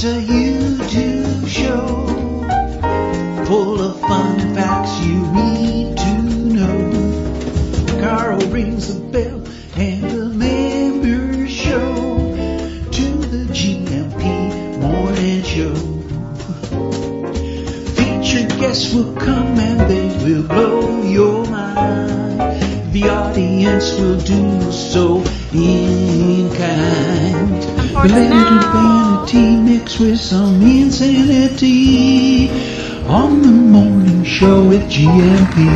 It's a YouTube show full of fun facts you need to know. Carl rings the bell and the members show to the GMP morning show. Featured guests will come and they will blow your mind. The audience will do so in kind. A little vanity mixed with some insanity on the morning show with GMP.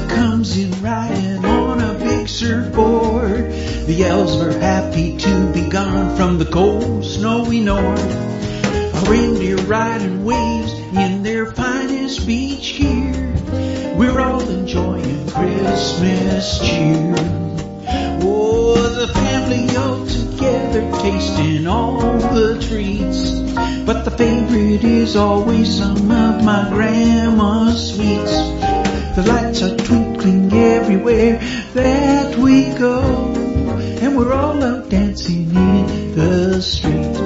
Comes in riding on a big surfboard. The elves are happy to be gone from the cold, snowy north. A reindeer riding waves in their finest beach gear. We're all enjoying Christmas cheer. Oh, the family all together tasting all the treats. But the favorite is always some of my grandma's sweets. The lights are twinkling everywhere that we go, and we're all out dancing in the street.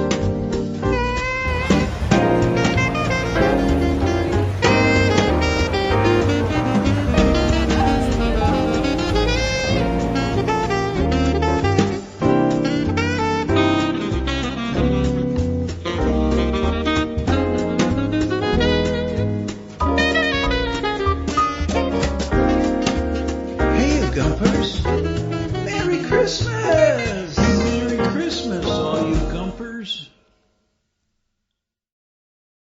GuMPers, Merry Christmas! Merry Christmas, all you GuMPers.